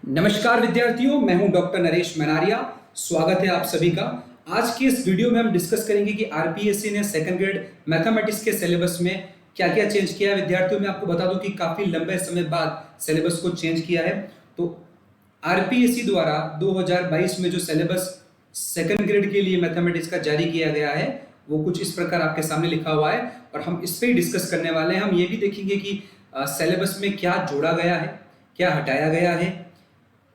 नमस्कार विद्यार्थियों, मैं हूं डॉक्टर नरेश मनारिया। स्वागत है आप सभी का। आज की इस वीडियो में हम डिस्कस करेंगे कि आरपीएससी ने सेकंड ग्रेड मैथमेटिक्स के सिलेबस में क्या क्या चेंज किया है। विद्यार्थियों, मैं आपको बता दूं कि काफी लंबे समय बाद सिलेबस को चेंज किया है। तो आरपीएससी द्वारा 2022 में जो सिलेबस सेकंड ग्रेड के लिए मैथमेटिक्स का जारी किया गया है वो कुछ इस प्रकार आपके सामने लिखा हुआ है और हम इस पे ही डिस्कस करने वाले हैं। हम ये भी देखेंगे कि सिलेबस में क्या जोड़ा गया है, क्या हटाया गया है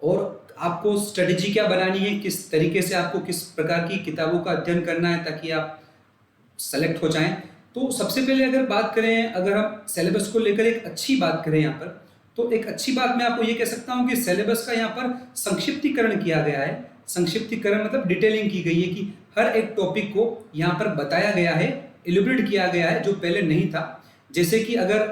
और आपको स्ट्रेटेजी क्या बनानी है, किस तरीके से आपको किस प्रकार की किताबों का अध्ययन करना है ताकि आप सेलेक्ट हो जाएं। तो सबसे पहले अगर बात करें, अगर हम सिलेबस को लेकर एक अच्छी बात करें यहाँ पर, तो एक अच्छी बात मैं आपको ये कह सकता हूँ कि सिलेबस का यहाँ पर संक्षिप्तीकरण किया गया है। संक्षिप्तीकरण मतलब डिटेलिंग की गई है कि हर एक टॉपिक को यहाँ पर बताया गया है, इलुब्रेट किया गया है, जो पहले नहीं था। जैसे कि अगर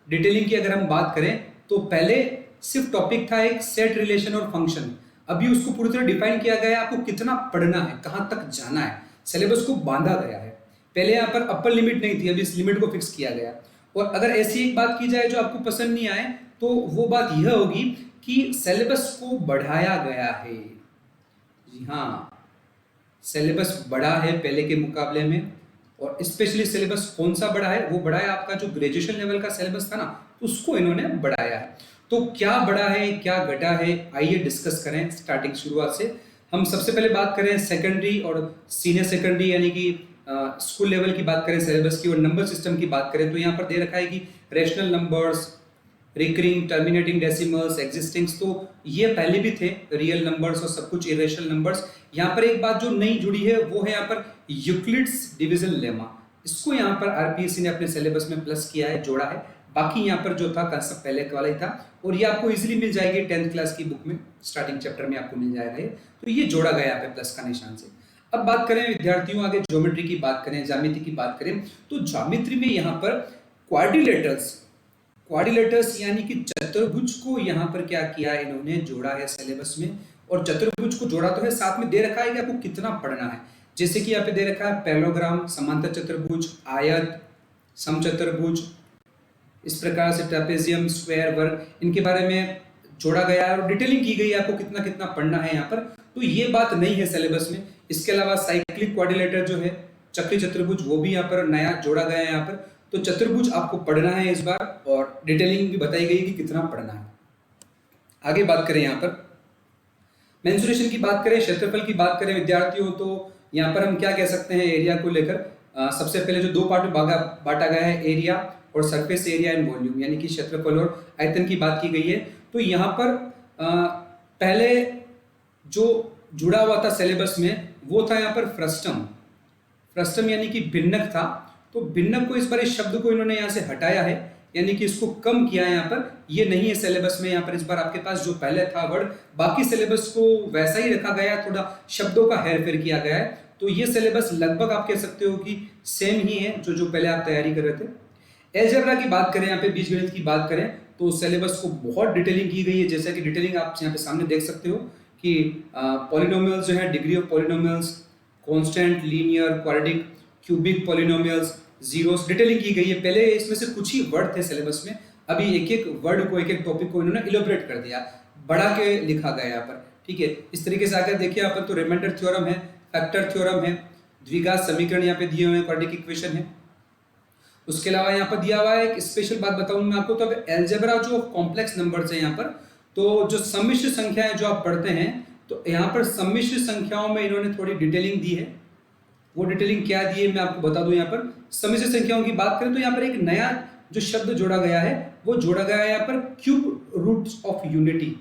डिटेलिंग की अगर हम बात करें तो पहले सिर्फ टॉपिक था एक सेट, रिलेशन और फंक्शन। अभी उसको पूरी तरह डिफाइन किया गया है, आपको कितना पढ़ना है, कहां तक जाना है, सिलेबस को बांधा गया है। पहले यहाँ पर अपर लिमिट नहीं थी, अभी इस लिमिट को फिक्स किया गया। और अगर ऐसी एक बात की जाए जो आपको पसंद नहीं आए तो वो बात यह होगी कि सिलेबस को बढ़ाया गया है। जी हाँ, सिलेबस बढ़ा है पहले के मुकाबले में। और स्पेशली सिलेबस कौन सा बढ़ा है? वो बढ़ा है आपका जो ग्रेजुएशन लेवल का सिलेबस था ना, उसको इन्होंने बढ़ाया है। तो क्या बढ़ा है, क्या घटा है, आइए डिस्कस करें स्टार्टिंग शुरुआत से। हम सबसे पहले बात करें सेकेंडरी और सीनियर सेकेंडरी यानी कि स्कूल लेवल की बात करें सिलेबस की और नंबर सिस्टम की बात करें तो यहाँ पर दे रखा है कि rational numbers, recurring, terminating decimals, existings, तो ये पहले भी थे, रियल नंबर्स और सब कुछ इरेशनल नंबर्स। यहाँ पर एक बात जो नई जुड़ी है वो है यहाँ पर यूक्लिड्स डिवीजन लेमा। इसको यहाँ पर आरपीएससी ने अपने सिलेबस में प्लस किया है, जोड़ा है। बाकी यहाँ पर जो था कंसेप्ट पहले वाला ही था और ये आपको इजीली मिल जाएगी 10th क्लास की बुक में, स्टार्टिंग चैप्टर में आपको मिल जाएगा ये। तो ये जोड़ा गया है प्लस का निशान से। अब बात करें विद्यार्थियों, आगे ज्योमेट्री की बात करें, ज्यामिति की बात करें, तो ज्योमेट्री में यहाँ पर क्वाड्रिलेटर्स, क्वाड्रिलेटर्स यानी कि चतुर्भुज को यहाँ पर क्या किया है, इन्होंने जोड़ा है सिलेबस में। और चतुर्भुज को जोड़ा तो है, साथ में दे रखा है कि आपको कितना पढ़ना है। जैसे कि यहाँ पे दे रखा है पैरेललोग्राम, समांतर चतुर्भुज, आयत, समचतुर्भुज, इस प्रकार से ट्रेपेजियम, स्क्वायर, वर्ग, इनके बारे में जोड़ा गया है और डिटेलिंग की गई है आपको कितना कितना पढ़ना है यहाँ पर। तो ये बात नहीं है सिलेबस में। इसके अलावा साइक्लिक क्वाड्रिलेटर जो है, चक्री चतुर्भुज, वो भी यहाँ पर नया जोड़ा गया है यहाँ पर। तो चतुर्भुज आपको पढ़ना है इस बार और डिटेलिंग भी बताई गई कि कितना पढ़ना है। आगे बात करें यहाँ पर मेंसुरेशन की बात करें, क्षेत्रफल की बात करें विद्यार्थियों, तो यहाँ पर हम क्या कह सकते हैं एरिया को लेकर। सबसे पहले जो दो पार्ट में बांटा गया है, एरिया और सरफेस एरिया एंड वॉल्यूम, यानी कि क्षेत्रफल और आयतन की बात की गई है। तो यहाँ पर पहले जो जुड़ा हुआ था सिलेबस में वो था यहाँ पर फ्रस्टम। फ्रस्टम यानी कि भिन्नक था। तो भिन्नक को इस बार, इस शब्द को इन्होंने यहाँ से हटाया है, यानी कि इसको कम किया है यहाँ पर। ये नहीं है सिलेबस में यहाँ पर इस बार आपके पास जो पहले था वर्ड। बाकी सिलेबस को वैसा ही रखा गया है, थोड़ा शब्दों का हेरफेर किया गया है। तो ये सिलेबस लगभग आप कह सकते हो कि सेम ही है जो पहले आप तैयारी कर रहे थे। अलजेब्रा की बात करें, यहाँ पे बीजगणित की बात करें, तो सिलेबस को बहुत डिटेलिंग की गई है। जैसा कि डिटेलिंग आप यहाँ पे सामने देख सकते हो कि पॉलिनोमियल्स जो है, degree of polynomials, constant, linear, quadratic, cubic polynomials, zeros, detailing की गई है। पहले इसमें से कुछ ही वर्ड थे सिलेबस में, अभी एक एक वर्ड को, एक एक टॉपिक को इन्होंने इलोबरेट कर दिया, बढ़ा के लिखा गया यहाँ पर। ठीक है, इस तरीके से आकर देखिए यहाँ पर तो रिमाइंडर थ्योरम है, फैक्टर थ्योरम है, द्विघात समीकरण यहाँ पे दिए हुए हैं, क्वाड्रेटिक इक्वेशन है। उसके अलावा यहाँ पर दिया हुआ है एक स्पेशल बात बताऊं मैं आपको। तो अब अलजेब्रा जो कॉम्प्लेक्स नंबर्स है यहाँ पर, तो जो सम्मिश्र संख्याएं जो आप पढ़ते हैं, तो यहाँ पर सम्मिश्र संख्याओं में इन्होंने थोड़ी डिटेलिंग दी है। वो डिटेलिंग क्या दी है मैं आपको बता दूं। यहाँ पर सम्मिश्र संख्याओं की बात करें तो यहाँ पर एक नया जो शब्द जोड़ा गया है वो जोड़ा गया है यहाँ पर क्यूब रूट्स ऑफ यूनिटी।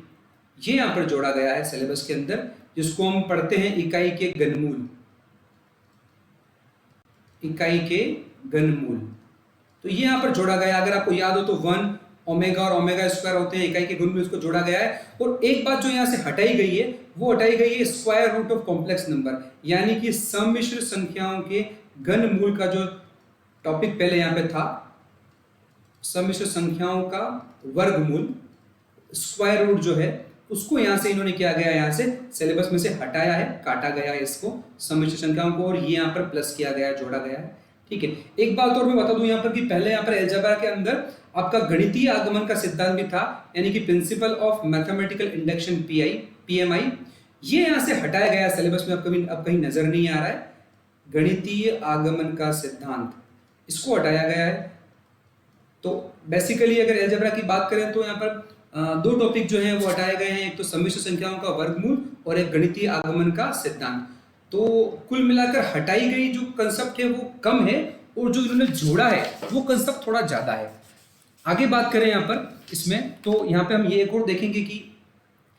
ये यहाँ पर जोड़ा गया है सिलेबस के अंदर, जिसको हम पढ़ते हैं इकाई के घनमूल, इकाई के घनमूल। तो ये यहाँ पर जोड़ा गया, अगर आपको याद हो तो 1 ओमेगा और ओमेगा स्क्वायर होते हैं, इकाई के गुण में उसको जोड़ा गया है। और एक बात जो यहाँ से हटाई गई है वो हटाई गई है square root of complex number, यानी कि सम्मिश्र संख्याओं के घनमूल का जो टॉपिक पहले यहाँ पे था, सम्मिश्र संख्याओं का वर्गमूल, स्क्वायर रूट जो है, उसको यहाँ से इन्होंने क्या गया, यहाँ से सिलेबस में से हटाया है, काटा गया है इसको, सम्मिश्र संख्याओं को, और ये यहाँ पर प्लस किया गया है, जोड़ा गया है। ठीक है। एक बात और मैं बता दूं यहाँ पर कि पहले यहाँ पर अलजेब्रा के अंदर आपका गणितीय आगमन का सिद्धांत भी था, यानी कि principle of mathematical induction PMI. ये यहाँ से हटाया गया सिलेबस में, अब कहीं नजर नहीं आ रहा है। गणितीय आगमन का सिद्धांत, इसको हटाया गया है। तो बेसिकली अगर अलजेब्रा की बात करें तो यहाँ पर दो टॉपिक जो हैं वो हटाए गए हैं, एक तो सम्मिश्र संख्याओं का वर्गमूल और एक गणितीय आगमन का सिद्धांत। तो कुल मिलाकर हटाई गई जो कंसेप्ट है वो कम है और जो इन्होंने जोड़ा है वो कंसेप्ट थोड़ा ज्यादा है। आगे बात करें यहाँ पर इसमें, तो यहाँ पे हम ये एक और देखेंगे कि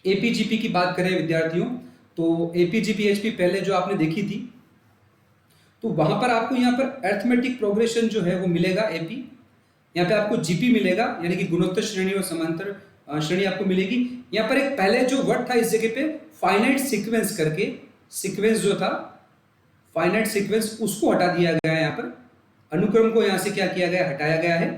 एपीजीपी की बात करें विद्यार्थियों, तो एपीजीपीएचपी पहले जो आपने देखी थी, तो वहां पर आपको यहाँ पर अरिथमेटिक प्रोग्रेशन जो है वो मिलेगा एपी, यहाँ पे आपको जीपी मिलेगा, यानी कि गुणोत्तर श्रेणी और समांतर श्रेणी आपको मिलेगी। यहाँ पर एक पहले जो वर्ड था इस जगह पे फाइनाइट सीक्वेंस करके, सीक्वेंस जो था फाइनाइट सीक्वेंस, उसको हटा दिया गया है। यहाँ पर अनुक्रम को यहाँ से क्या किया गया, हटाया गया है।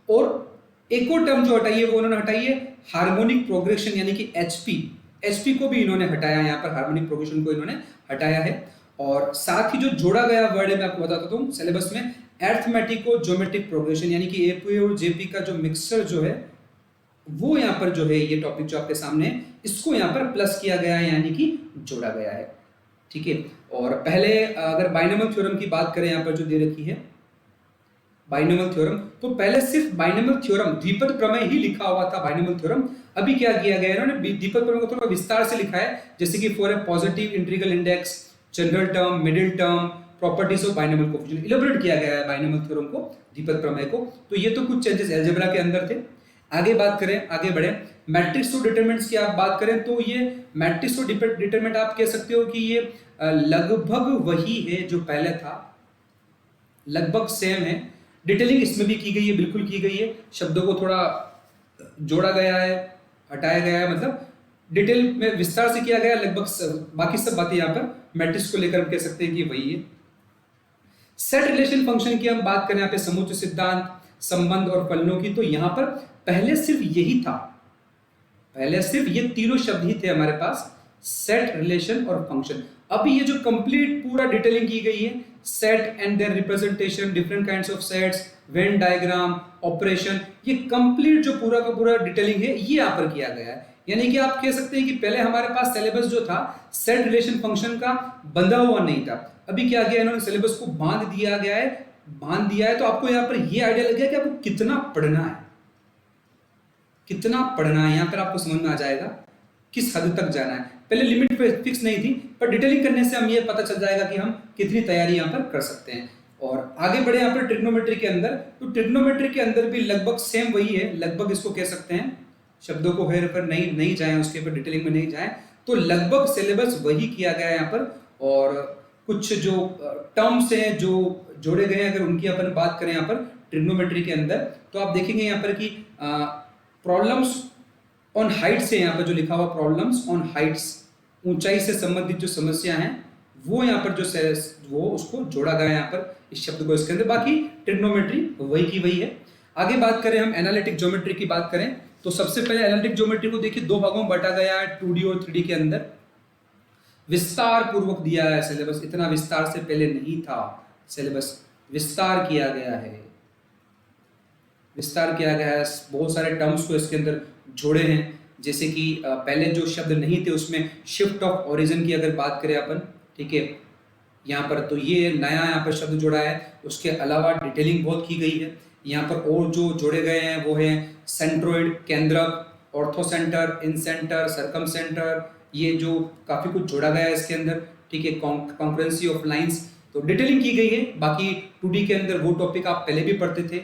और एक और टर्म जो हटाई है वो उन्होंने हटाई है हार्मोनिक प्रोग्रेशन, यानी कि एचपी को भी इन्होंने हटाया, यहाँ पर हार्मोनिक प्रोग्रेशन को इन्होंने हटाया है। और साथ ही जो जोड़ा गया वर्ड है मैं आपको बताता हूँ सिलेबस में, अरिथमेटिको ज्योमेट्रिक प्रोग्रेशन, यानी कि एपी और जेपी का जो मिक्सचर जो है वो यहाँ पर जो है, ये टॉपिक जो आपके सामने है इसको यहाँ पर प्लस किया गया है, यानी कि जोड़ा गया है। ठीक है। और पहले अगर बाइनोमियल थ्योरम की बात करें, यहाँ पर जो दे रखी है बाइनोमियल थ्योरम, तो पहले सिर्फ बाइनोमियल थ्योरम द्विपद प्रमेय ही लिखा हुआ था बाइनोमियल थ्योरम। अभी क्या किया गया है, इन्होंने द्विपद प्रमेय को थोड़ा विस्तार से लिखा है, जैसे कि for a positive integral index, general term, middle term, properties of binomial coefficient, elaborate किया गया है बाइनोमियल थ्योरम को, द्विपद प्रमेय को। तो ये तो कुछ चेंजेस अलजेब्रा के अंदर थे। आगे बात करें, आगे बढ़े, मैट्रिक्स टू डिटरमिनेंट्स की आप बात करें तो ये मैट्रिक्स टू डिटरमिनेंट आप कह सकते हो कि ये लगभग वही है जो पहले था, लगभग सेम है। डिटेलिंग इसमें भी की गई है, बिल्कुल की गई है, शब्दों को थोड़ा जोड़ा गया है, हटाया गया है, मतलब डिटेल में विस्तार से किया गया है। लगभग बाकी सब बातें यहाँ पर मैट्रिक्स को लेकर हम कह सकते हैं कि वही है। सेट रिलेशन फंक्शन की हम बात करें यहाँ पे, समुच्चय सिद्धांत, संबंध और फलनों की, तो यहाँ पर पहले सिर्फ यही था, पहले सिर्फ ये तीनों शब्द ही थे हमारे पास, सेट, रिलेशन और फंक्शन। अभी ये जो कंप्लीट पूरा डिटेलिंग की गई है, set and their representation, different kinds of sets, Venn diagram, operation, ये कंप्लीट जो पूरा का पूरा डिटेलिंग है ये यहाँ पर किया गया है। यानी कि आप कह सकते हैं कि पहले हमारे पास सिलेबस जो था सेट, रिलेशन, फंक्शन का बंधा हुआ नहीं था, अभी क्या किया इन्होंने, सिलेबस को बांध दिया गया है, बांध दिया है। तो आपको यहाँ पर ये आइडिया लग गया कि आपको कितना पढ़ना है, कितना पढ़ना है, यहाँ पर आपको समझ में आ जाएगा किस हद तक जाना है। पहले लिमिट फिक्स नहीं थी, पर डिटेलिंग करने से हम ये पता चल जाएगा कि हम कितनी तैयारी यहाँ पर कर सकते हैं। और आगे बढ़े यहाँ पर ट्रिग्नोमेट्री के अंदर, तो ट्रिग्नोमेट्री के अंदर भी लगभग सेम वही है, लगभग इसको कह सकते हैं, शब्दों को हेर पर नहीं जाए, उसके ऊपर डिटेलिंग में नहीं जाए, तो लगभग सिलेबस वही किया गया है यहाँ पर। और कुछ जो टर्म्स हैं जो जोड़े गए हैं, अगर उनकी अपन बात करें यहाँ पर ट्रिग्नोमेट्री के अंदर, तो आप देखेंगे यहाँ पर कि प्रॉब्लम्स ऑन हाइट्स है, यहाँ पर जो लिखा हुआ प्रॉब्लम्स ऑन हाइट्स, ऊंचाई से संबंधित जो समस्या हैं वो यहाँ पर जो वो उसको जोड़ा गया है यहाँ पर इस शब्द को इसके अंदर। बाकी ट्रिग्नोमेट्री वही की वही है। आगे बात करें हम एनालिटिक ज्योमेट्री की बात करें, तो सबसे पहले एनालिटिक ज्योमेट्री को देखिए दो भागों में बांटा गया है, 2D और 3D के अंदर। विस्तार पूर्वक दिया है सिलेबस, इतना विस्तार से पहले नहीं था सिलेबस, विस्तार किया गया है, विस्तार किया गया है। बहुत सारे टर्म्स को इसके अंदर जोड़े हैं, जैसे कि पहले जो शब्द नहीं थे उसमें शिफ्ट ऑफ ओरिजिन की अगर बात करें अपन, ठीक है, यहाँ पर तो ये नया यहाँ पर शब्द जोड़ा है। उसके अलावा डिटेलिंग बहुत की गई है यहाँ पर, और जो जोड़े गए हैं वो है सेंट्रोइड, केंद्रक, ऑर्थोसेंटर, इनसेंटर, सरकम सेंटर, ये जो काफी कुछ जोड़ा गया है इसके अंदर, ठीक है, कॉन्करेंसी ऑफ लाइंस, तो डिटेलिंग की गई है। बाकी 2D के अंदर वो टॉपिक आप पहले भी पढ़ते थे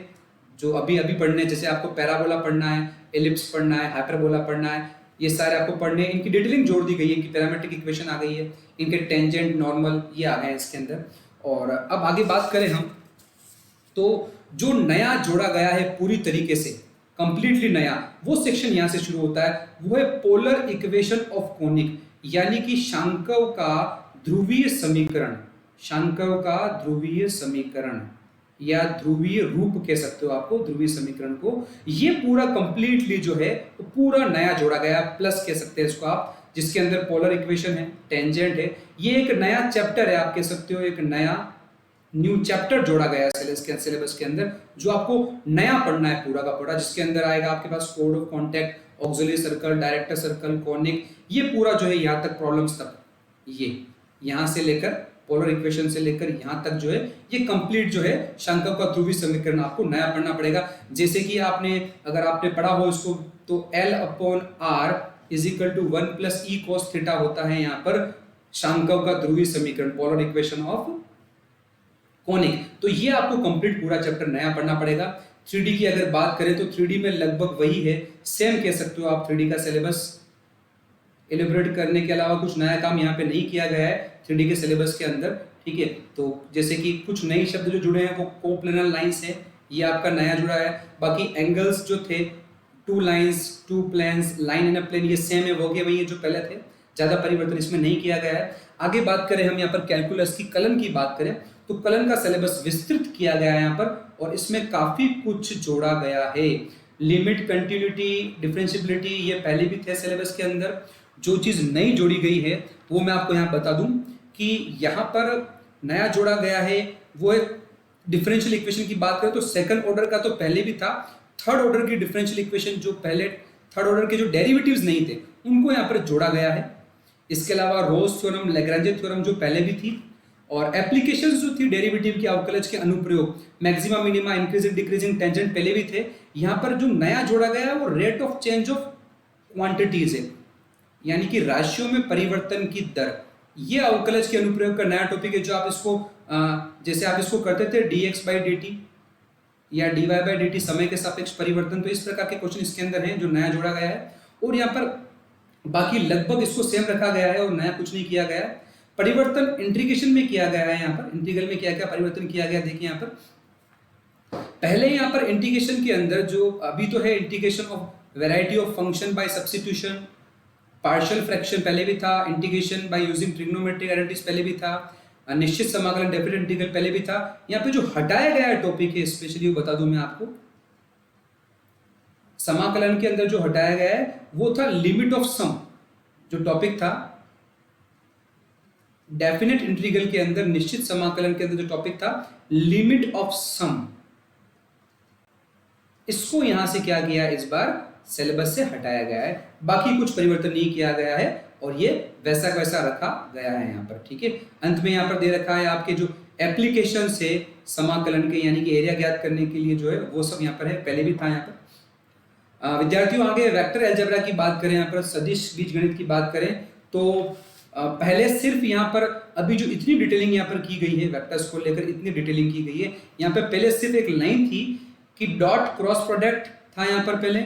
जो अभी पढ़ने हैं, जैसे आपको पैराबोला पढ़ना है, एलिप्स पढ़ना है, हाइपरबोला पढ़ना है, ये सारे आपको पढ़ने हैं। इनकी डिटेलिंग जोड़ दी गई है कि पैरामेट्रिक इक्वेशन आ गई है, इनके टेंजेंट, नॉर्मल, ये आ गए हैं इसके अंदर। और अब आगे बात करें हम, तो जो नया जोड़ा गया है पूरी तरीके से, कंप्लीटली नया, वो सेक्शन यहाँ से शुरू होता है, वो है पोलर इक्वेशन ऑफ कोनिक, यानी कि शांकव का ध्रुवीय समीकरण, शांकव का ध्रुवीय समीकरण या ध्रुवीय रूप कह सकते हो आपको, ध्रुवीय समीकरण को। ये पूरा कंप्लीटली जो है तो पूरा नया जोड़ा गया, प्लस कह सकते हैं इसको आप, जिसके अंदर पोलर इक्वेशन है, टेंजेंट है, ये एक नया चैप्टर है, आप कह सकते हो एक नया न्यू चैप्टर जोड़ा गया है सिलेबस के अंदर, जो आपको नया पढ़ना है पूरा का पूरा, जिसके अंदर आएगा आपके पास कोड of contact, auxiliary circle, director circle, conic, ये पूरा जो है यहाँ तक प्रॉब्लम्स तक, ये यहाँ से लेकर पोलर इक्वेशन से लेकर यहाँ तक जो है ये कंप्लीट जो है शंकु का ध्रुवीय समीकरण आपको नया पढ़ना पड़ेगा। जैसे कि आपने अगर आपने पढ़ा हो इसको तो L/R is equal to 1 plus e cos theta होता है यहाँ पर शंकु का ध्रुवीय समीकरण, पोलर इक्वेशन ऑफ कॉनिक। तो ये आपको कंप्लीट पूरा चैप्टर नया पढ़ना पड़ेगा। 3D की अगर बात करें तो 3D में लगभग वही है, सेम कह सकते हो आप। 3D का सिलेबस एलिब्रेट करने के अलावा कुछ नया काम यहाँ पे नहीं किया गया है 3D के सिलेबस के अंदर, ठीक है। तो जैसे कि कुछ नए शब्द जो जुड़े हैं वो कोप्लेनर लाइंस है, ये आपका नया जुड़ा है। बाकी एंगल्स जो थे, 2 lines, 2 planes, line in a plane, ये सेम है, वो गए वही है जो पहले थे, ज़्यादा परिवर्तन इसमें नहीं किया गया है। आगे बात करें हम यहाँ पर कैलकुलस की, कलन की बात करें तो कलन का सिलेबस विस्तृत किया गया है यहाँ पर, और इसमें काफ़ी कुछ जोड़ा गया है। लिमिट, कंटिन्यूटी, डिफरेंशियबिलिटी, ये पहले भी थे सिलेबस के अंदर। जो चीज़ नई जोड़ी गई है वो मैं आपको यहाँ बता दूं कि यहाँ पर नया जोड़ा गया है वो है डिफरेंशियल इक्वेशन की बात करें तो सेकंड ऑर्डर का तो पहले भी था, थर्ड ऑर्डर की डिफरेंशियल इक्वेशन जो पहले थर्ड ऑर्डर के जो डेरिवेटिव्स नहीं थे उनको यहाँ पर जोड़ा गया है। इसके अलावा रोज थ्योरम, लैग्रांजे थ्योरम जो पहले भी थी, और एप्लीकेशंस जो थी डेरिवेटिव की, अवकलज के अनुप्रयोग, maxima minima, increasing decreasing tangent पहले भी थे। यहाँ पर जो नया जोड़ा गया है वो rate of change of quantities है, यानी कि राशियों में परिवर्तन की दर। ये अवकलज के अनुप्रयोग का नया टॉपिक है, जो आप इसको जैसे आप इसको करते थे dx/dt या dy/dt, समय के सापेक्ष परिवर्तन, तो इस प्रकार के क्वेश्चन इसके अंदर हैं जो नया जोड़ा गया है। और यहाँ पर बाकी लगभग इसको सेम रखा गया है और नया कुछ नहीं किया गया है। परिवर्तन इंटीग्रेशन में किया गया है, यहाँ पर इंटीग्रल में क्या क्या परिवर्तन किया गया देखिए यहाँ पर। पहले यहाँ पर इंटीग्रेशन के अंदर जो अभी तो है integration of variety of function by substitution, partial fraction पहले भी था, integration by using trigonometric identities पहले भी था, निश्चित समाकलन डेफिनेट इंटीग्रल पहले भी था। यहाँ पे जो हटाया गया है टॉपिक है, स्पेशली वो बता दूं मैं आपको, समाकलन के अंदर जो हटाया गया है वो था लिमिट ऑफ सम। जो टॉपिक था डेफिनेट इंटीग्रल के अंदर, निश्चित समाकलन के अंदर जो टॉपिक था लिमिट ऑफ सम, इसको यहां से क्या किया, इस बार सिलेबस से हटाया गया है। बाकी कुछ परिवर्तन नहीं किया गया है और ये वैसा वैसा रखा गया है यहाँ पर, ठीक है। अंत में यहाँ पर दे रखा है आपके जो एप्लीकेशन से समाकलन के, यानी कि एरिया ज्ञात करने के लिए जो है वो सब यहाँ पर है, पहले भी था यहाँ पर। विद्यार्थियों आगे वेक्टर अलजेब्रा की बात करें, यहाँ पर सदिश बीजगणित की बात करें तो पहले सिर्फ यहाँ पर अभी जो इतनी डिटेलिंग यहाँ पर की गई है वेक्टर्स को लेकर, इतनी डिटेलिंग की गई है यहाँ पे। पहले सिर्फ एक लाइन थी कि डॉट क्रॉस प्रोडक्ट था, यहाँ पर पहले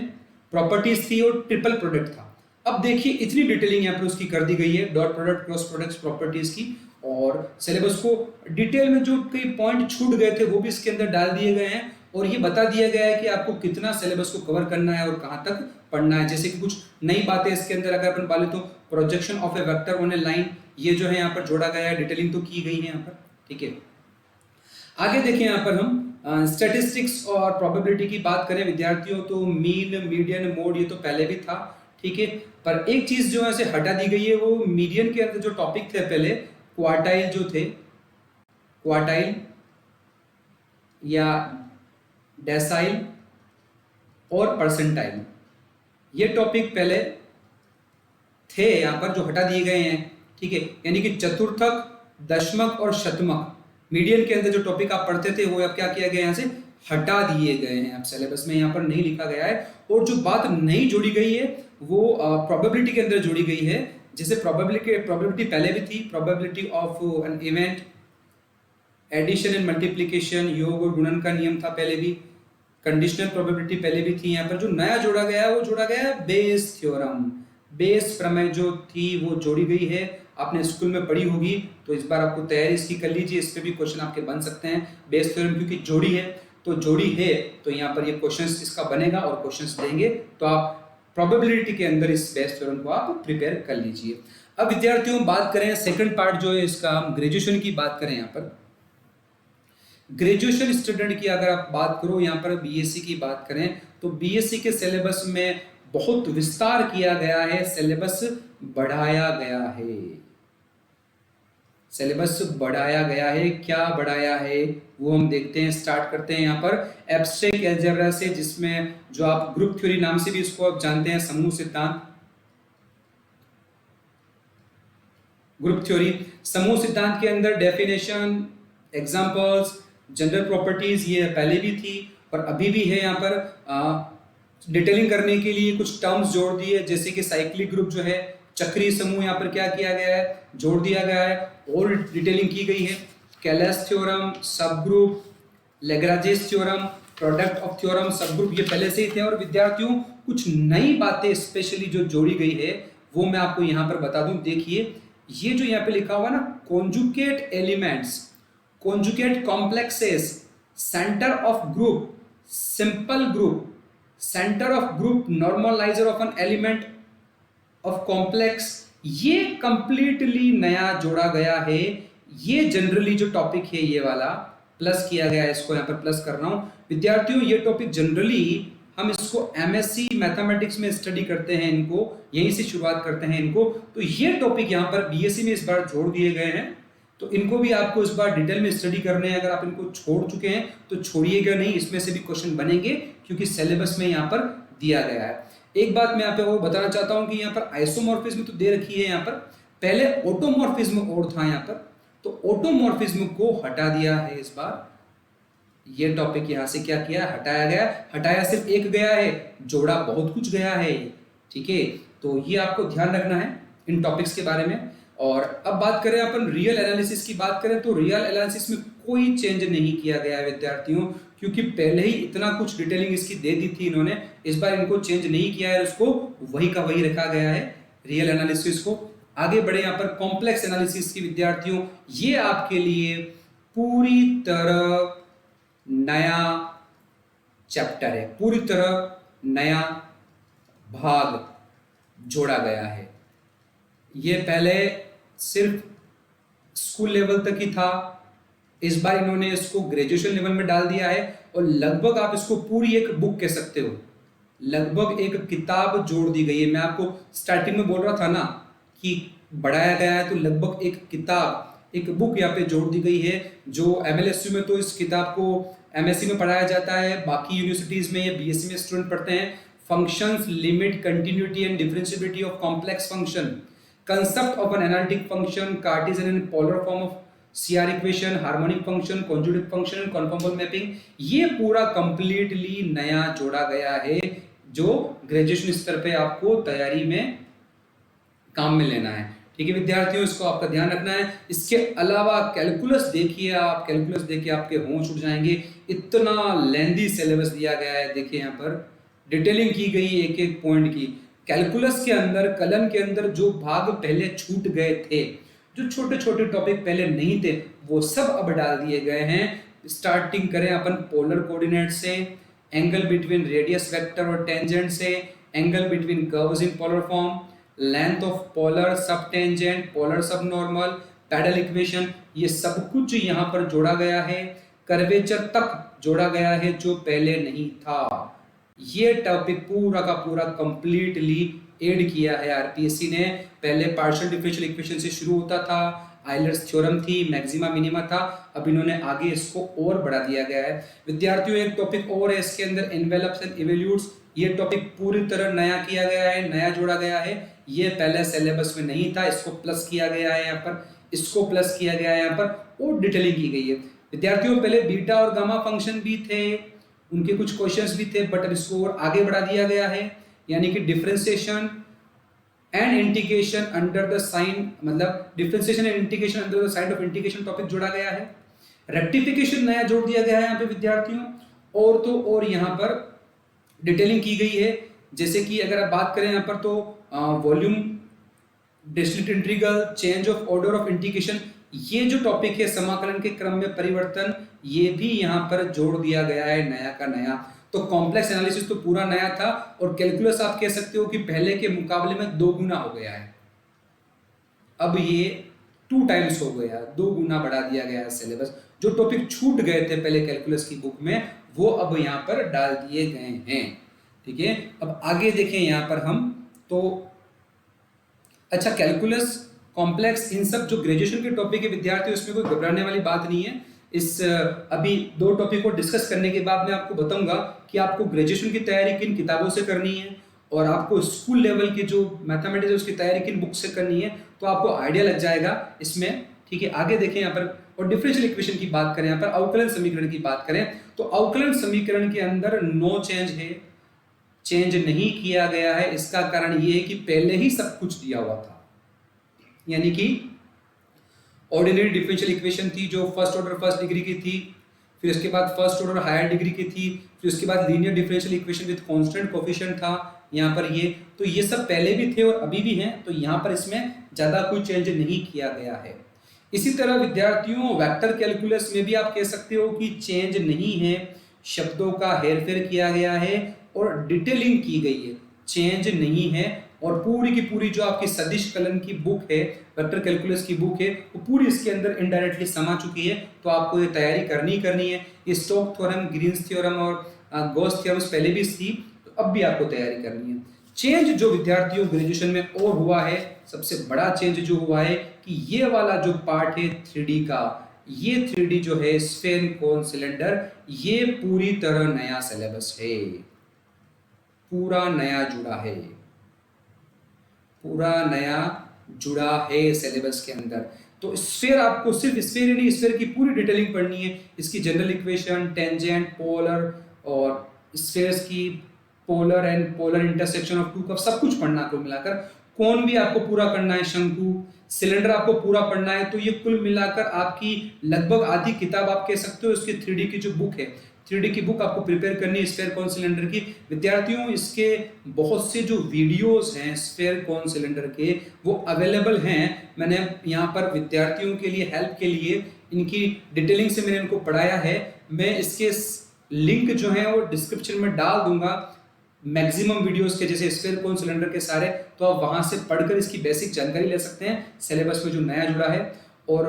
प्रॉपर्टीज थी और ट्रिपल प्रोडक्ट था। अब देखिए इतनी डिटेलिंग यहाँ पर उसकी कर दी गई है, dot product, cross products, properties की, और सिलेबस को डिटेल में जो कई पॉइंट छूट गए थे वो भी इसके अंदर डाल दिए गए हैं, और ये बता दिया गया है कि आपको कितना सिलेबस को कवर करना है और कहाँ तक पढ़ना है। जैसे कि कुछ नई बातें इसके अंदर अगर अपन बाले तो projection of A vector on A line, ये जो है यहाँ पर जोड़ा गया है, डिटेलिंग तो की गई है यहाँ पर, ठीक है। आगे देखिए यहाँ पर हम स्टैटिस्टिक्स और प्रोबेबिलिटी की बात करें विद्यार्थियों तो मीन, मीडियन, मोड ये तो पहले भी था, ठीक है। पर एक चीज जो है से हटा दी गई है, वो मीडियन के अंदर जो टॉपिक थे पहले, क्वार्टाइल जो थे, क्वार्टाइल या डेसाइल और परसेंटाइल, ये टॉपिक पहले थे यहाँ पर जो हटा दिए गए हैं, ठीक है। यानी कि चतुर्थक, दशमक और शतमक मीडियन के अंदर जो टॉपिक आप पढ़ते थे वो अब क्या किया गया, यहाँ से हटा दिए गए हैं, अब सिलेबस में यहाँ पर नहीं लिखा गया है। और जो बात नई जोड़ी गई है वो प्रोबेबिलिटी के अंदर जोड़ी गई है। जैसे प्रोबेबिलिटी पहले भी थी, probability of an event, addition and multiplication, योग और गुणन का नियम था पहले भी, कंडीशनल प्रोबेबिलिटी पहले भी थी। यहाँ पर जो नया जोड़ा गया है वो जोड़ा गया है बेस थ्योरम, बेस प्रमेय जो थी वो जोड़ी गई है। आपने स्कूल में पढ़ी होगी तो इस बार आपको तैयारी इसकी कर लीजिए, इस पे भी क्वेश्चन आपके बन सकते हैं। बेस थ्योरम क्योंकि जोड़ी है तो जोड़ी है तो यहाँ पर ये क्वेश्चंस इसका बनेगा और क्वेश्चंस देंगे, तो आप प्रोबेबिलिटी के अंदर इस बेस थ्योरम को आप प्रिपेयर कर लीजिए। अब विद्यार्थियों बात करें सेकंड पार्ट जो है इसका, हम ग्रेजुएशन की बात करें। यहाँ पर ग्रेजुएशन स्टूडेंट की अगर आप बात करो, यहाँ पर बीएससी की बात करें तो बीएससी के सिलेबस में बहुत विस्तार किया गया है, सिलेबस बढ़ाया गया है। सिलेबस बढ़ाया गया है, क्या बढ़ाया है वो हम देखते हैं। स्टार्ट करते हैं यहाँ पर एब्स्ट्रैक्ट अलजेब्रा से, जिसमें जो आप ग्रुप थ्योरी नाम से भी इसको आप जानते हैं, समूह सिद्धांत। ग्रुप थ्योरी, समूह सिद्धांत के अंदर डेफिनेशन, एग्जांपल्स, जनरल प्रॉपर्टीज ये पहले भी थी और अभी भी है। यहाँ पर डिटेलिंग करने के लिए कुछ टर्म्स जोड़ दिए, जैसे कि साइक्लिक ग्रुप जो है, चक्रीय समूह, यहाँ पर क्या किया गया है, जोड़ दिया गया है और डिटेलिंग की गई है। कैलस थ्योरम, सब group, Lagrange's theorem, product of theorem, सब ग्रुप, ये पहले से ही थे। और विद्यार्थियों कुछ नई बातें स्पेशली जो जोड़ी गई है वो मैं आपको यहाँ पर बता दूं। देखिए ये जो यहाँ पे लिखा हुआ ना, conjugate elements, conjugate complexes, centre of group, simple group, centre of group, normaliser of an element of complex, ये कंप्लीटली नया जोड़ा गया है। ये जनरली जो टॉपिक है ये वाला प्लस किया गया है, इसको यहाँ पर प्लस कर रहा हूं विद्यार्थियों। ये टॉपिक जनरली हम इसको एमएससी मैथमेटिक्स में स्टडी करते हैं, इनको यहीं से शुरुआत करते हैं इनको। तो ये टॉपिक यहाँ पर बीएससी में इस बार जोड़ दिए गए हैं, तो इनको भी आपको इस बार डिटेल में स्टडी करने हैं। अगर आप इनको छोड़ चुके हैं तो छोड़िएगा नहीं, इसमें से भी क्वेश्चन बनेंगे क्योंकि सिलेबस में यहाँ पर दिया गया है। एक बात मैं यहाँ पे वो बताना चाहता हूँ कि यहाँ पर आइसोमॉर्फिज्म तो दे रखी है, यहाँ पर पहले ऑटोमॉर्फिज्म और था यहाँ पर, तो ऑटोमॉर्फिज्म को हटा दिया है इस बार। ये टॉपिक यहां से क्या किया, हटाया गया। हटाया सिर्फ एक गया है, जोड़ा बहुत कुछ गया है, ठीक है। तो ये आपको ध्यान रखना है इन टॉपिक्स के बारे में। और अब बात करें अपन रियल एनालिसिस की बात करें, तो रियल एनालिसिस में कोई चेंज नहीं किया गया है विद्यार्थियों, क्योंकि पहले ही इतना कुछ डिटेलिंग इसकी दे दी थी इन्होंने। इस बार इनको चेंज नहीं किया है, उसको वही का वही रखा गया है रियल एनालिसिस को। आगे बढ़े यहाँ पर कॉम्प्लेक्स एनालिसिस की विद्यार्थियों, ये आपके लिए पूरी तरह नया चैप्टर है, पूरी तरह नया भाग जोड़ा गया है। ये पहले सिर्फ स्कूल लेवल तक ही था, इस बार इन्होंने इसको ग्रेजुएशन लेवल में डाल दिया है और लगभग आप इसको पूरी एक बुक कह सकते हो, लगभग एक किताब जोड़ दी गई है। मैं आपको स्टार्टिंग में बोल रहा था ना कि बढ़ाया गया है, तो लगभग एक किताब, एक बुक यहाँ पे जोड़ दी गई है। जो एमएलएसयू में तो इस किताब को एमएससी में पढ़ाया जाता है, बाकी यूनिवर्सिटीज में या बीएससी में स्टूडेंट पढ़ते हैं। Functions, limit, continuity and differentiability of complex function, concept of an analytic function, Cartesian and polar form of CR equation, harmonic function, conjugate function and conformal mapping, ये पूरा कंप्लीटली नया जोड़ा गया है, जो ग्रेजुएशन स्तर पे आपको तैयारी में काम में लेना है। ठीक है विद्यार्थियों, इसको आपका ध्यान रखना है। इसके अलावा कैलकुलस देखिए, आप कैलकुलस देखिए आपके होश उड़ जाएंगे, इतना लेंदी सिलेबस दिया गया है। देखिए यहाँ पर डिटेलिंग की गई एक एक पॉइंट की। कैलकुलस के अंदर, कलन के अंदर जो भाग पहले छूट गए थे, जो छोटे छोटे टॉपिक पहले नहीं थे, वो सब अब डाल दिए गए हैं। स्टार्टिंग करें अपन पोलर कोऑर्डिनेट से, एंगल बिटवीन रेडियस वेक्टर और टेंजेंट से, angle between curves in polar form, length of polar सब टेंजेंट, पोलर सब नॉर्मल, पैडल इक्वेशन, ये सब कुछ यहाँ पर जोड़ा गया है। कर्वेचर तक जोड़ा गया है जो पहले नहीं था। ये टॉपिक पूरा का पूरा कंप्लीटली ऐड किया है आरपीएससी ने। पहले पार्शियल डिफरेंशियल इक्वेशन से शुरू होता था, आइलर्स थ्योरम थी, मैक्सिमा मिनिमा था, अब इन्होंने आगे इसको और बढ़ा दिया गया है। विद्यार्थियों एक टॉपिक और है इसके अंदर, एनवेलप्स एंड इवोल्यूट्स, ये टॉपिक पूरी तरह नया किया गया है, नया जोड़ा गया है। ये पहले सिलेबस में नहीं था, इसको प्लस किया गया है यहाँ पर, इसको प्लस किया गया है यहाँ पर और डिटेलिंग की गई है। विद्यार्थियों पहले बीटा और गामा फंक्शन भी थे, उनके कुछ क्वेश्चंस भी थे, बट अब इसको और आगे बढ़ा दिया गया है, यानी कि differentiation and integration under the sign, मतलब differentiation and integration under the sign of integration topic जोड़ा गया है। रेक्टिफिकेशन नया जोड़ दिया गया है यहाँ पे विद्यार्थियों। और तो और यहाँ पर डिटेलिंग की गई है, जैसे कि अगर आप बात करें यहाँ पर तो volume, discrete integral, change of order of integration, ये जो टॉपिक है समाकलन के क्रम में परिवर्तन, ये भी यहाँ पर जोड़ दिया गया है नया का नया। तो कॉम्प्लेक्स एनालिसिस तो पूरा नया था और कैलकुलस आप कह सकते हो कि पहले के मुकाबले में 2 गुना हो गया है। अब ये 2 टाइम्स हो गया, 2 गुना बढ़ा दिया गया है सिलेबस। जो टॉपिक छूट गए थे पहले कैलकुलस की बुक में, वो अब यहाँ पर डाल दिए गए हैं। ठीक है, अब आगे देखें यहाँ पर हम तो, अच्छा कैलकुलस कॉम्प्लेक्स, इन सब जो ग्रेजुएशन के टॉपिक है विद्यार्थियों, इसमें कोई घबराने वाली बात नहीं है। इस अभी 2 टॉपिक को डिस्कस करने के बाद मैं आपको बताऊंगा कि आपको ग्रेजुएशन की तैयारी किन किताबों से करनी है और आपको स्कूल लेवल की जो मैथमेटिक्स है उसकी तैयारी किन बुक से करनी है, तो आपको आइडिया लग जाएगा इसमें। ठीक है, आगे देखें यहाँ पर। और डिफरेंशियल इक्वेशन की बात करें, यहाँ पर अवकलन समीकरण की बात करें, तो अवकलन समीकरण के अंदर नो चेंज है, चेंज नहीं किया गया है। इसका कारण ये है कि पहले ही सब कुछ दिया हुआ था, यानी कि ऑर्डिनरी डिफरेंशियल इक्वेशन थी जो फर्स्ट ऑर्डर फर्स्ट डिग्री की थी, फिर उसके बाद फर्स्ट ऑर्डर हायर डिग्री की थी, फिर उसके बाद linear differential equation with constant coefficient था यहाँ पर ये, तो ये सब पहले भी थे और अभी भी हैं, तो यहाँ पर इसमें ज़्यादा कोई चेंज नहीं किया गया है। इसी तरह विद्यार्थियों वेक्टर कैलकुलस में भी आप कह सकते हो कि चेंज नहीं है, शब्दों का हेरफेर किया गया है और डिटेलिंग की गई है, चेंज नहीं है। और पूरी की पूरी जो आपकी सदिश कलन की बुक है, वेक्टर कैलकुलस की बुक है, वो पूरी इसके अंदर इनडायरेक्टली समा चुकी है, तो आपको ये तैयारी करनी है। ये स्टोक्स थ्योरम, ग्रीन्स थ्योरम और गॉस थ्योरम पहले भी थी, तो अब भी आपको तैयारी करनी है। चेंज जो विद्यार्थियों ग्रेजुएशन में और हुआ है, सबसे बड़ा चेंज जो हुआ है कि ये वाला जो पार्ट है 3D का, ये 3D जो है स्फेयर कोन सिलेंडर, ये पूरी तरह नया सिलेबस है, पूरा नया जुड़ा है, पूरा नया जुड़ा है सिलेबस के अंदर। तो स्फीयर आपको सिर्फ स्फीयर नहीं, स्फीयर की पूरी डिटेलिंग पढ़नी है, इसकी जनरल इक्वेशन, टेंजेंट, पोलर और स्फीयर्स की polar and polar intersection of two curve, सब कुछ पढ़ना कुल मिलाकर। कोन भी आपको पूरा करना है, शंकु, सिलेंडर आपको पूरा पढ़ना है, तो ये कुल मिलाकर आपकी लगभग आधी किताब आप कह सकते हो इसकी 3D की जो बुक है, 3D की बुक आपको प्रिपेयर करनी है स्फीयर कॉन सिलेंडर की। विद्यार्थियों इसके बहुत से जो वीडियोस हैं स्फीयर कॉन सिलेंडर के, वो अवेलेबल हैं। मैंने यहाँ पर विद्यार्थियों के लिए हेल्प के लिए इनकी डिटेलिंग से मैंने इनको पढ़ाया है। मैं इसके लिंक जो है वो डिस्क्रिप्शन में डाल दूंगा, मैक्सिमम वीडियोस के, जैसे स्फीयर कॉन सिलेंडर के सारे, तो आप वहां से पढ़कर इसकी बेसिक जानकारी ले सकते हैं सिलेबस में जो नया जुड़ा है। और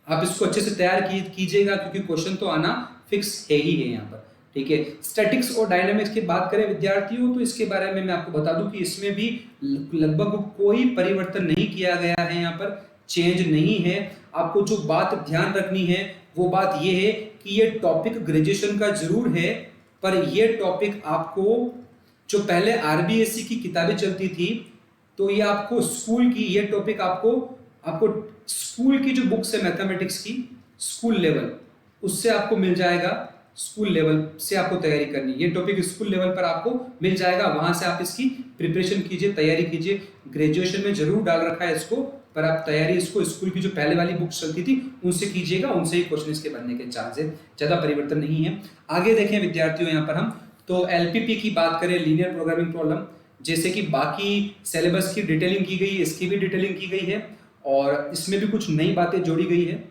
आप इसको अच्छे से तैयार कीजिएगा क्योंकि क्वेश्चन तो आना फिक्स है ही है यहाँ पर। ठीक है, स्टैटिक्स और डायनामिक्स की बात करें विद्यार्थियों, तो इसके बारे में मैं आपको बता दूं कि इसमें भी लगभग कोई परिवर्तन नहीं किया गया है, यहाँ पर चेंज नहीं है। आपको जो बात ध्यान रखनी है वो बात ये है कि ये टॉपिक ग्रेजुएशन का जरूर है, पर ये टॉपिक आपको जो पहले आरबीएससी की किताबें चलती थी, तो ये आपको स्कूल की, ये टॉपिक आपको स्कूल की जो बुक्स है मैथमेटिक्स की स्कूल लेवल, उससे आपको मिल जाएगा। स्कूल लेवल से आपको तैयारी करनी, ये टॉपिक स्कूल लेवल पर आपको मिल जाएगा, वहां से आप इसकी प्रिपरेशन कीजिए, तैयारी कीजिए। ग्रेजुएशन में जरूर डाल रखा है इसको, पर आप तैयारी इसको स्कूल की जो पहले वाली बुक्स चलती थी उनसे कीजिएगा, उनसे ही क्वेश्चन इसके बनने के चांस है, ज्यादा परिवर्तन नहीं है। आगे देखें विद्यार्थियों, यहाँ पर हम तो एलपीपी की बात करें, लीनियर प्रोग्रामिंग प्रॉब्लम, जैसे कि बाकी सिलेबस की डिटेलिंग की गई है, इसकी भी डिटेलिंग की गई है और इसमें भी कुछ नई बातें जोड़ी गई है।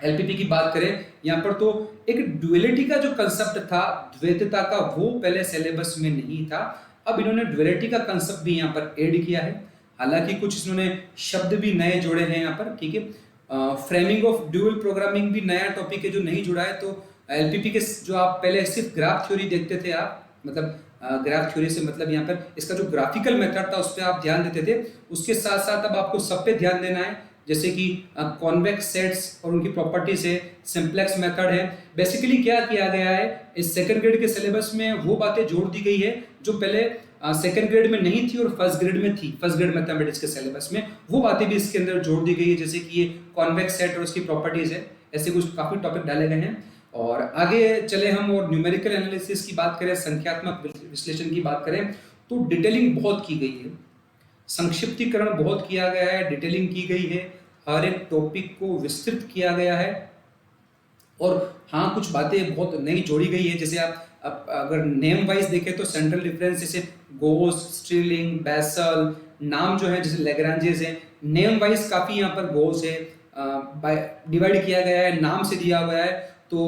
एलपीपी की बात करें यहाँ पर, तो एक ड्युअलिटी का जो कंसेप्ट था, द्वैतता का, वो पहले सिलेबस में नहीं था। अब इन्होंने ड्युअलिटी का कंसेप्ट भी यहाँ पर ऐड किया है, हालांकि कुछ इन्होंने शब्द भी नए जोड़े हैं यहाँ पर। ठीक है, फ्रेमिंग ऑफ ड्यूअल प्रोग्रामिंग भी नया टॉपिक है जो नहीं जुड़ा है। तो एलपीपी के जो आप पहले सिर्फ ग्राफ थ्योरी देखते थे आप, मतलब ग्राफ थ्योरी से मतलब यहाँ पर इसका जो ग्राफिकल मेथड था उस पर आप ध्यान देते थे, उसके साथ साथ अब आपको सब पे ध्यान देना है, जैसे कि कॉन्वेक्स सेट्स और उनकी प्रॉपर्टीज है, सिंप्लेक्स मेथड है। बेसिकली क्या किया गया है इस सेकंड ग्रेड के सिलेबस में, वो बातें जोड़ दी गई है जो पहले सेकंड ग्रेड में नहीं थी और फर्स्ट ग्रेड में थी, फर्स्ट ग्रेड मैथमेटिक्स के सिलेबस में, वो बातें भी इसके अंदर जोड़ दी गई है, जैसे कि ये कॉन्वेक्स सेट और उसकी प्रॉपर्टीज है। ऐसे कुछ काफी टॉपिक डाले गए हैं। और आगे चले हम और न्यूमेरिकल एनालिसिस की बात करें, संख्यात्मक विश्लेषण की बात करें, तो डिटेलिंग बहुत की गई है, संक्षिप्तीकरण बहुत किया गया है, डिटेलिंग की गई है, हर एक टॉपिक को विस्तृत किया गया है। और हाँ, कुछ बातें बहुत नई जोड़ी गई है, जैसे आप अगर नेम वाइज देखें तो सेंट्रल डिफरेंस, जैसे गोस, स्ट्रिलिंग, बेसल, नाम जो है जैसे लैग्रांजेस है, नेम वाइज काफी यहाँ पर गोस है, डिवाइड किया गया है, नाम से दिया हुआ है। तो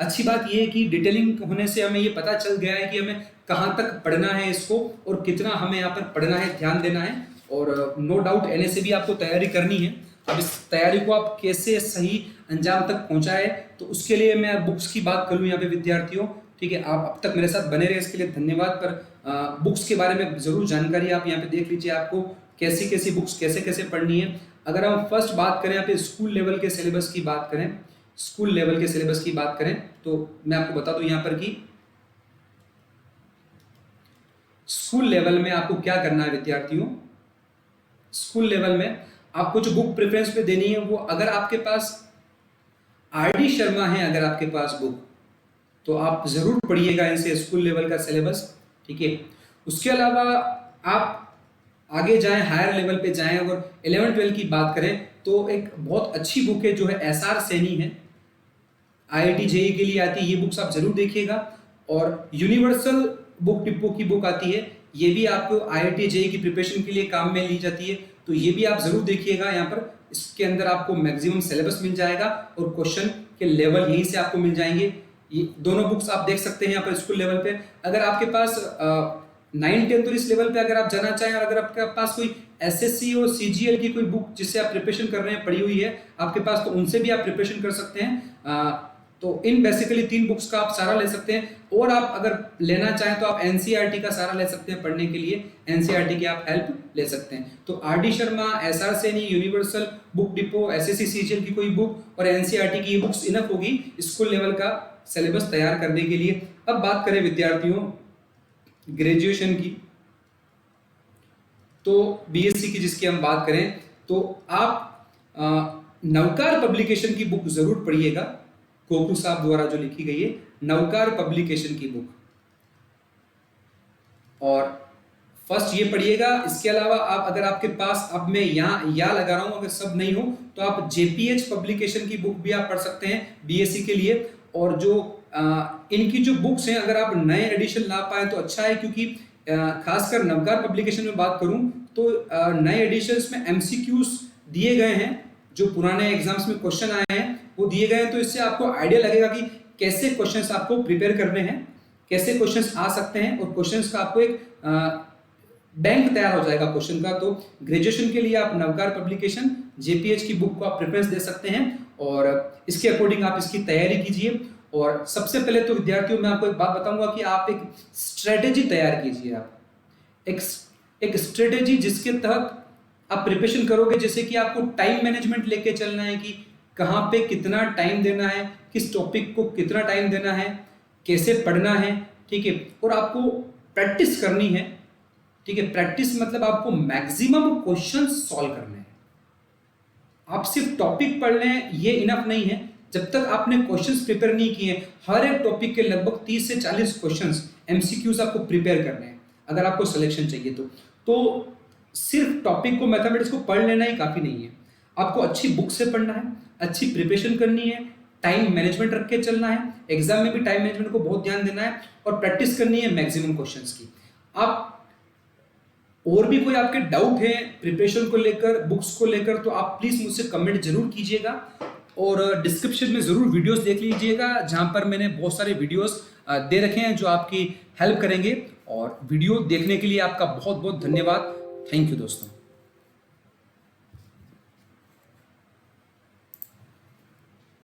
अच्छी बात यह है कि डिटेलिंग होने से हमें ये पता चल गया है कि हमें कहाँ तक पढ़ना है इसको और कितना हमें यहाँ पर पढ़ना है, ध्यान देना है। और नो डाउट एनए से भी आपको तैयारी करनी है। अब इस तैयारी को आप कैसे सही अंजाम तक पहुंचाए, तो उसके लिए मैं बुक्स की बात करूं यहाँ पे विद्यार्थियों। ठीक है, आप अब तक मेरे साथ बने रहे, इसके लिए धन्यवाद। पर बुक्स के बारे में जरूर जानकारी आप यहाँ पे देख लीजिए, आपको कैसी कैसी बुक्स कैसे कैसे पढ़नी है। अगर हम फर्स्ट बात करें यहाँ पे स्कूल लेवल के सिलेबस की बात करें, स्कूल लेवल के सिलेबस की बात करें तो मैं आपको बता दूं यहाँ पर कि स्कूल लेवल में आपको क्या करना है विद्यार्थियों। स्कूल लेवल में आपको जो बुक प्रेफरेंस पे देनी है वो, अगर आपके पास आर.डी. शर्मा है, अगर आपके पास बुक, तो आप जरूर पढ़िएगा इनसे स्कूल लेवल का सिलेबस, ठीक है। उसके अलावा आप आगे जाएं, हायर लेवल पे जाएं, अगर 11-12 की बात करें तो एक बहुत अच्छी बुक है जो है एस.आर. सैनी है, IIT JEE के लिए आती है, ये बुक्स आप जरूर देखिएगा। और यूनिवर्सल बुक डिपो की बुक आती है, ये भी आपको IIT JEE की प्रिपरेशन के लिए काम में ली जाती है, तो ये भी आप जरूर देखिएगा। यहाँ पर इसके अंदर आपको मैक्सिमम सिलेबस मिल जाएगा और क्वेश्चन के लेवल यहीं से आपको मिल जाएंगे। ये दोनों बुक्स आप देख सकते हैं यहाँ पर स्कूल लेवल पे। अगर आपके पास 9-10 इस लेवल पे अगर आप जाना चाहें, और अगर आपके पास कोई SSC और CGL की कोई बुक जिससे आप प्रिपरेशन कर रहे हैं पड़ी हुई है आपके पास, तो उनसे भी आप प्रिपरेशन कर सकते हैं। तो इन बेसिकली 3 बुक्स का आप सहारा ले सकते हैं। और आप अगर लेना चाहें तो आप NCERT का सहारा ले सकते हैं पढ़ने के लिए, NCERT की आप हेल्प ले सकते हैं। तो R.D. Sharma, SR. Saini, universal book depot, SSC CGL की कोई बुक और NCERT की बुक्स इनफ होगी स्कूल लेवल का सिलेबस तैयार करने के लिए। अब बात करें विद्यार्थियों ग्रेजुएशन की, तो BSc की जिसकी हम बात करें तो आप नवकार पब्लिकेशन की बुक जरूर पढ़िएगा, कोकू साहब द्वारा जो लिखी गई है नवकार पब्लिकेशन की बुक, और फर्स्ट ये पढ़िएगा। इसके अलावा आप, अगर आपके पास, अब मैं यहाँ या लगा रहा हूं, अगर सब नहीं हो तो आप JPH पब्लिकेशन की बुक भी आप पढ़ सकते हैं BSc के लिए। और जो इनकी जो बुक्स हैं, अगर आप नए एडिशन ला पाए तो अच्छा है, क्योंकि खासकर नवकार पब्लिकेशन में बात करूं तो नए एडिशंस में MCQs दिए गए हैं, जो पुराने एग्जाम्स में क्वेश्चन आए हैं वो दिए गए हैं। तो इससे आपको आइडिया लगेगा कि कैसे क्वेश्चंस आपको प्रिपेयर करने हैं, कैसे क्वेश्चंस आ सकते हैं, और क्वेश्चंस का आपको एक बैंक तैयार हो जाएगा क्वेश्चन का। तो ग्रेजुएशन के लिए आप नवकार पब्लिकेशन JPH की बुक को आप प्रेफरेंस दे सकते हैं, और इसके अकॉर्डिंग आप इसकी तैयारी कीजिए। और सबसे पहले तो विद्यार्थियों मैं आपको एक बात बताऊंगा कि आप एक स्ट्रेटेजी तैयार कीजिए। आप एक स्ट्रेटेजी जिसके तहत आप प्रिपरेशन करोगे, जैसे कि आपको टाइम मैनेजमेंट लेके चलना है कि कहाँ पे कितना टाइम देना है, किस टॉपिक को कितना टाइम देना है, कैसे पढ़ना है, ठीक है। और आपको प्रैक्टिस करनी है, ठीक है। प्रैक्टिस मतलब आपको मैक्सिमम क्वेश्चन सॉल्व करने हैं। आप सिर्फ टॉपिक पढ़ लें ये इनफ नहीं है, जब तक आपने क्वेश्चंस प्रिपेयर नहीं किए। हर एक टॉपिक के लगभग 30 से 40 क्वेश्चंस MCQs आपको प्रिपेयर करने हैं अगर आपको सिलेक्शन चाहिए तो सिर्फ टॉपिक को, मैथमेटिक्स को पढ़ लेना ही काफी नहीं है। आपको अच्छी बुक से पढ़ना है, अच्छी प्रिपरेशन करनी है, टाइम मैनेजमेंट रख के चलना है, एग्जाम में भी टाइम मैनेजमेंट को बहुत ध्यान देना है, और प्रैक्टिस करनी है मैक्सिमम क्वेश्चंस की। आप और भी कोई आपके डाउट है प्रिपरेशन को लेकर, बुक्स को लेकर, तो आप प्लीज मुझसे कमेंट जरूर कीजिएगा, और डिस्क्रिप्शन में जरूर वीडियोस देख लीजिएगा, जहां पर मैंने बहुत सारे वीडियोस दे रखे हैं जो आपकी हेल्प करेंगे। और वीडियो देखने के लिए आपका बहुत बहुत धन्यवाद। थैंक यू दोस्तों।